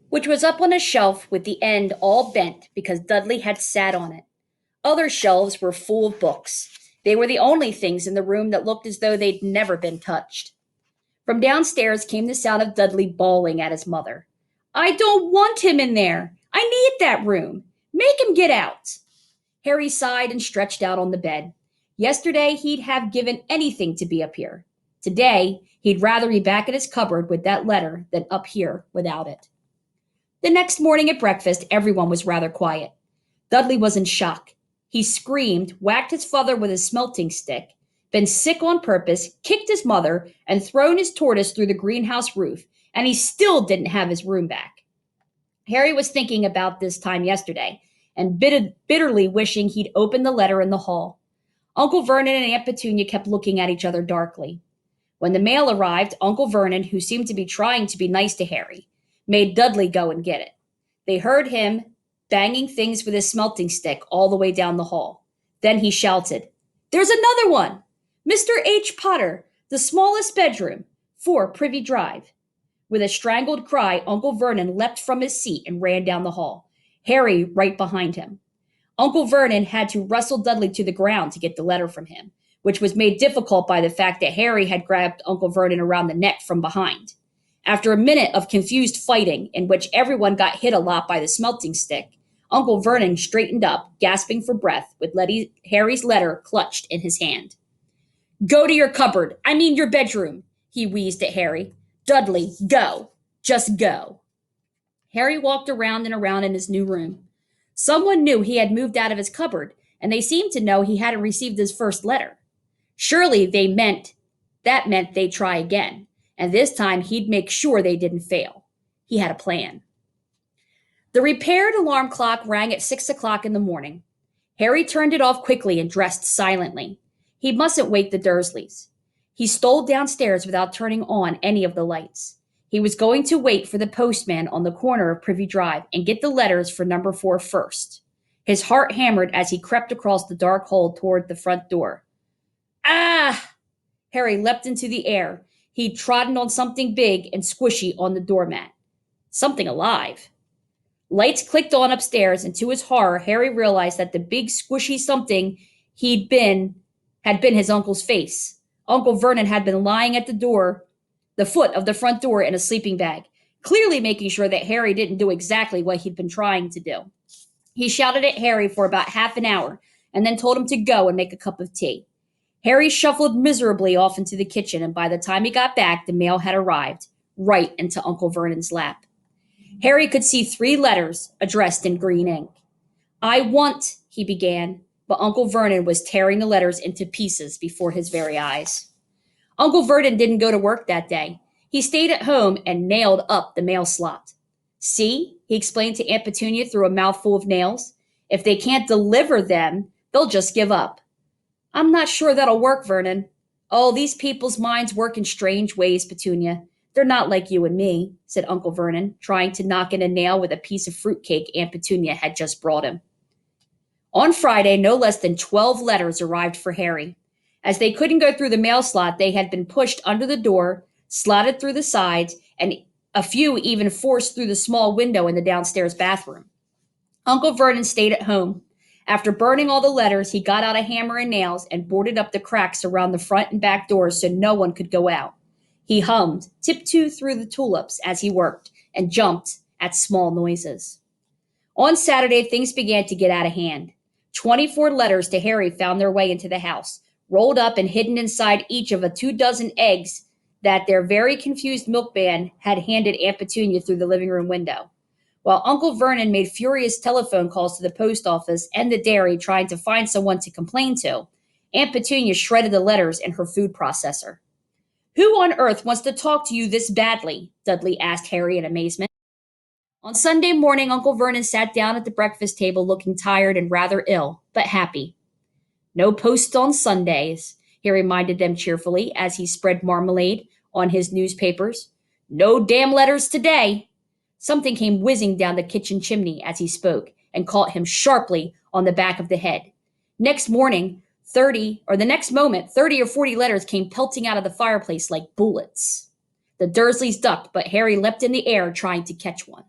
which was up on a shelf with the end all bent because Dudley had sat on it. Other shelves were full of books. They were the only things in the room that looked as though they'd never been touched. From downstairs came the sound of Dudley bawling at his mother. I don't want him in there. I need that room. Make him get out. Harry sighed and stretched out on the bed. Yesterday, he'd have given anything to be up here. Today, he'd rather be back in his cupboard with that letter than up here without it. The next morning at breakfast, everyone was rather quiet. Dudley was in shock. He screamed, whacked his father with a smelting stick, been sick on purpose, kicked his mother, and thrown his tortoise through the greenhouse roof, and he still didn't have his room back. Harry was thinking about this time yesterday and bitterly wishing he'd opened the letter in the hall. Uncle Vernon and Aunt Petunia kept looking at each other darkly. When the mail arrived, Uncle Vernon, who seemed to be trying to be nice to Harry, made Dudley go and get it. They heard him banging things with his smelting stick all the way down the hall. Then he shouted, There's another one! Mr. H. Potter, the smallest bedroom, 4 Privy Drive. With a strangled cry, Uncle Vernon leapt from his seat and ran down the hall, Harry right behind him. Uncle Vernon had to wrestle Dudley to the ground to get the letter from him, which was made difficult by the fact that Harry had grabbed Uncle Vernon around the neck from behind. After a minute of confused fighting, in which everyone got hit a lot by the smelting stick, Uncle Vernon straightened up, gasping for breath, with Harry's letter clutched in his hand. Go to your cupboard, I mean your bedroom, he wheezed at Harry. Dudley, go. Just go. Harry walked around and around in his new room. Someone knew he had moved out of his cupboard, and they seemed to know he hadn't received his first letter. Surely that meant they'd try again, and this time he'd make sure they didn't fail. He had a plan. The repaired alarm clock rang at 6 o'clock in the morning. Harry turned it off quickly and dressed silently. He mustn't wake the Dursleys. He stole downstairs without turning on any of the lights. He was going to wait for the postman on the corner of Privy Drive and get the letters for number 4 first. His heart hammered as he crept across the dark hall toward the front door. Ah! Harry leapt into the air. He'd trodden on something big and squishy on the doormat. Something alive. Lights clicked on upstairs, and to his horror, Harry realized that the big squishy something had been his uncle's face. Uncle Vernon had been lying at the foot of the front door in a sleeping bag, clearly making sure that Harry didn't do exactly what he'd been trying to do. He shouted at Harry for about half an hour and then told him to go and make a cup of tea. Harry shuffled miserably off into the kitchen, and by the time he got back, the mail had arrived, right into Uncle Vernon's lap. Harry could see 3 letters addressed in green ink. I want, he began, but Uncle Vernon was tearing the letters into pieces before his very eyes. Uncle Vernon didn't go to work that day. He stayed at home and nailed up the mail slot. See, he explained to Aunt Petunia through a mouthful of nails, if they can't deliver them, they'll just give up. I'm not sure that'll work, Vernon. Oh, these people's minds work in strange ways, Petunia. They're not like you and me, said Uncle Vernon, trying to knock in a nail with a piece of fruitcake Aunt Petunia had just brought him. On Friday, no less than 12 letters arrived for Harry. As they couldn't go through the mail slot, they had been pushed under the door, slotted through the sides, and a few even forced through the small window in the downstairs bathroom. Uncle Vernon stayed at home. After burning all the letters, he got out a hammer and nails and boarded up the cracks around the front and back doors so no one could go out. He hummed, tiptoe through the tulips as he worked, and jumped at small noises. On Saturday, things began to get out of hand. 24 letters to Harry found their way into the house, rolled up and hidden inside each of 24 eggs that their very confused milkman had handed Aunt Petunia through the living room window. While Uncle Vernon made furious telephone calls to the post office and the dairy trying to find someone to complain to, Aunt Petunia shredded the letters in her food processor. Who on earth wants to talk to you this badly? Dudley asked Harry in amazement. On Sunday morning, Uncle Vernon sat down at the breakfast table looking tired and rather ill, but happy. No posts on Sundays, he reminded them cheerfully as he spread marmalade on his newspapers. No damn letters today. Something came whizzing down the kitchen chimney as he spoke and caught him sharply on the back of the head. Next moment, 30 or 40 letters came pelting out of the fireplace like bullets. The Dursleys ducked, but Harry leapt in the air trying to catch one.